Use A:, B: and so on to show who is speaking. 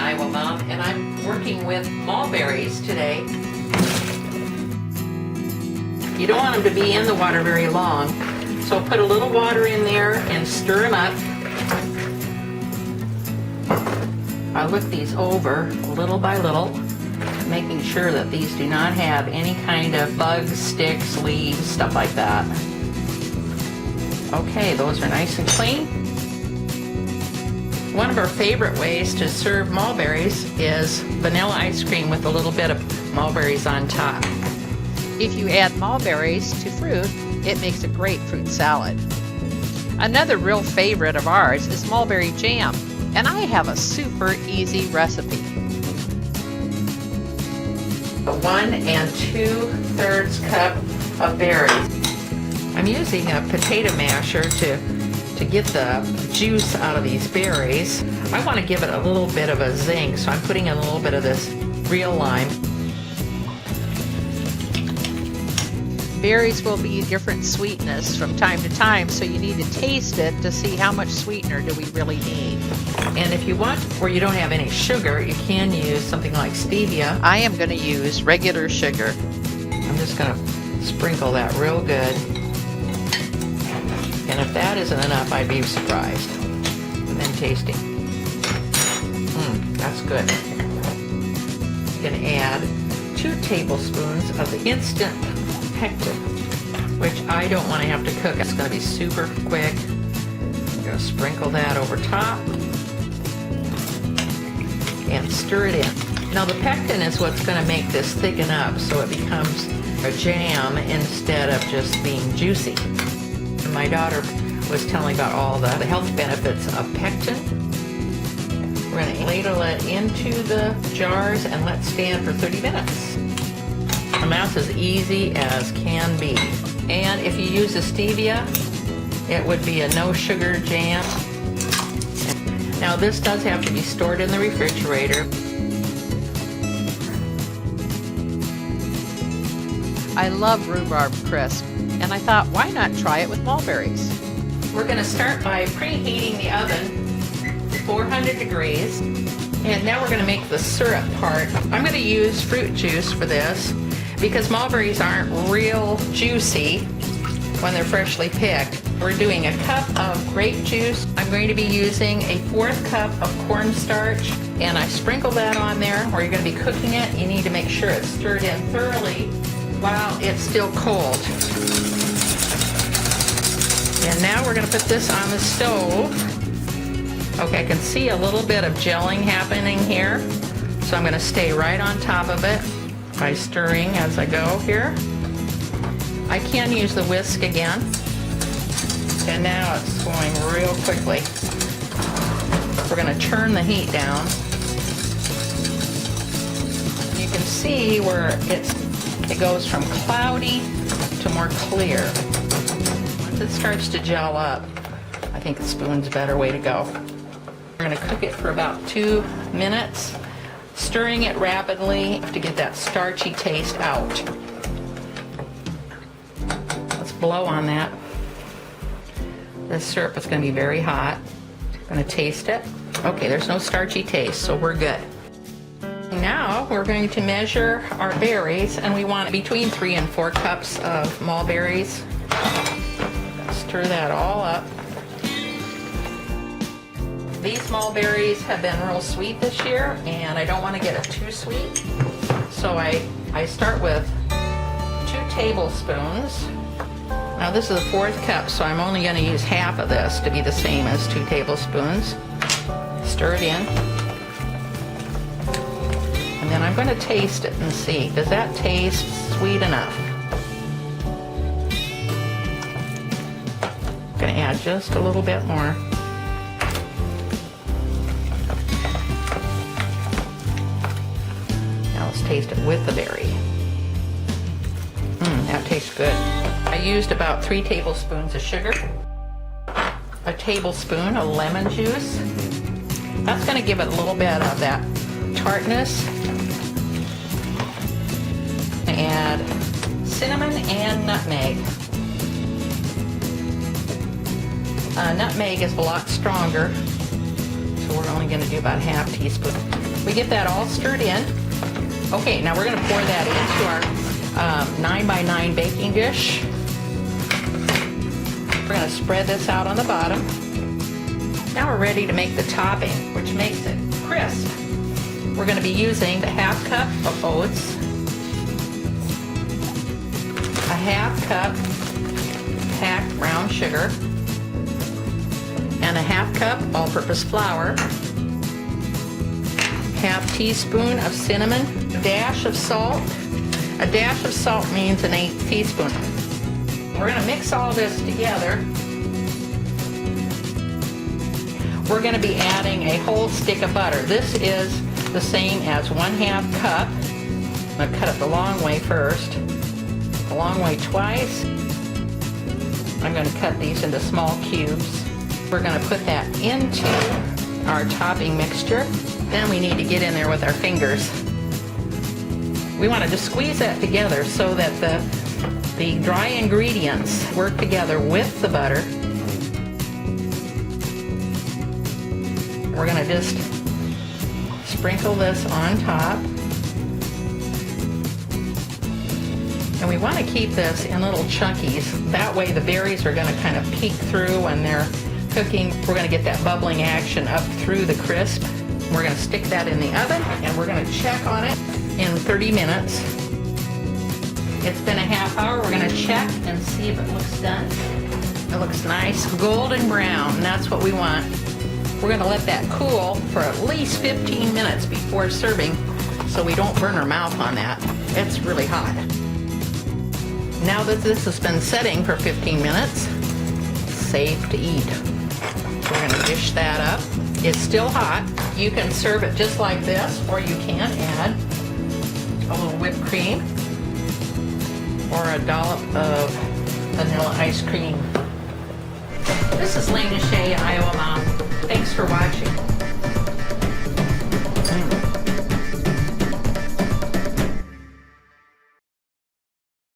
A: Iowa Mom, and I'm working with mulberries today. You don't want them to be in the water very long, so put a little water in there and stir them up. I look these over little by little, making sure that these do not have any kind of bugs, sticks, leaves, stuff like that. Okay, those are nice and clean. One of our favorite ways to serve mulberries is vanilla ice cream with a little bit of mulberries on top.
B: If you add mulberries to fruit, it makes a great fruit salad. Another real favorite of ours is Mulberry Jam, and I have a super easy recipe.
A: 1 2/3 cup of berries. I'm using a potato masher to get the juice out of these berries. I want to give it a little bit of a zing, so I'm putting in a little bit of this real lime.
B: Berries will be different sweetness from time to time, so you need to taste it to see how much sweetener do we really need.
A: And if you want, where you don't have any sugar, you can use something like Stevia.
B: I am going to use regular sugar.
A: I'm just going to sprinkle that real good. And if that isn't enough, I'd be surprised. And then tasting. That's good. I'm going to add 2 tablespoons of the Instant Pectin, which I don't want to have to cook. It's going to be super quick. I'm going to sprinkle that over top and stir it in. Now the pectin is what's going to make this thicken up so it becomes a jam instead of just being juicy. My daughter was telling about all the health benefits of pectin. We're going to ladle it into the jars and let stand for 30 minutes. And that's as easy as can be. And if you use a Stevia, it would be a no sugar jam. Now this does have to be stored in the refrigerator.
B: I love rhubarb crisp, and I thought, why not try it with mulberries?
A: We're going to start by preheating the oven to 400 degrees. And now we're going to make the syrup part. I'm going to use fruit juice for this because mulberries aren't real juicy when they're freshly picked. We're doing a cup of grape juice. I'm going to be using a 1/4 cup of cornstarch, and I sprinkle that on there. Where you're going to be cooking it, you need to make sure it's stirred in thoroughly while it's still cold. And now we're going to put this on the stove. Okay, I can see a little bit of gelling happening here, so I'm going to stay right on top of it by stirring as I go here. I can use the whisk again. And now it's going real quickly. We're going to turn the heat down. You can see where it goes from cloudy to more clear. Once it starts to gel up, I think the spoon's a better way to go. We're going to cook it for about 2 minutes, stirring it rapidly to get that starchy taste out. Let's blow on that. This syrup is going to be very hot. I'm going to taste it. Okay, there's no starchy taste, so we're good. Now we're going to measure our berries, and we want between 3 and 4 cups of mulberries. Stir that all up. These mulberries have been real sweet this year, and I don't want to get it too sweet. So I start with 2 tablespoons. Now this is a 1/4 cup, so I'm only going to use half of this to be the same as 2 tablespoons. Stir it in. And then I'm going to taste it and see, does that taste sweet enough? I'm going to add just a little bit more. Now let's taste it with the berry. That tastes good. I used about 3 tablespoons of sugar, a tablespoon of lemon juice. That's going to give it a little bit of that tartness. Add cinnamon and nutmeg. Nutmeg is a lot stronger, so we're only going to do about 1/2 teaspoon. We get that all stirred in. Okay, now we're going to pour that into our 9x9 baking dish. We're going to spread this out on the bottom. Now we're ready to make the topping, which makes it crisp. We're going to be using the 1/2 cup of oats, a 1/2 cup packed brown sugar, and a 1/2 cup all-purpose flour, 1/2 teaspoon of cinnamon, a dash of salt. A dash of salt means an 1/8 teaspoon. We're going to mix all this together. We're going to be adding a whole stick of butter. This is the same as 1/2 cup. I'm going to cut it the long way first, the long way twice. I'm going to cut these into small cubes. We're going to put that into our topping mixture. Then we need to get in there with our fingers. We want to just squeeze that together so that the dry ingredients work together with the butter. We're going to just sprinkle this on top. And we want to keep this in little chunkies. That way the berries are going to kind of peek through when they're cooking. We're going to get that bubbling action up through the crisp. We're going to stick that in the oven and we're going to check on it in 30 minutes. It's been a half hour. We're going to check and see if it looks done. It looks nice, golden brown, and that's what we want. We're going to let that cool for at least 15 minutes before serving so we don't burn our mouth on that. It's really hot. Now that this has been setting for 15 minutes, it's safe to eat. We're going to dish that up. It's still hot. You can serve it just like this, or you can add a little whipped cream or a dollop of vanilla ice cream. This is Lana, Shea, Iowa Mom.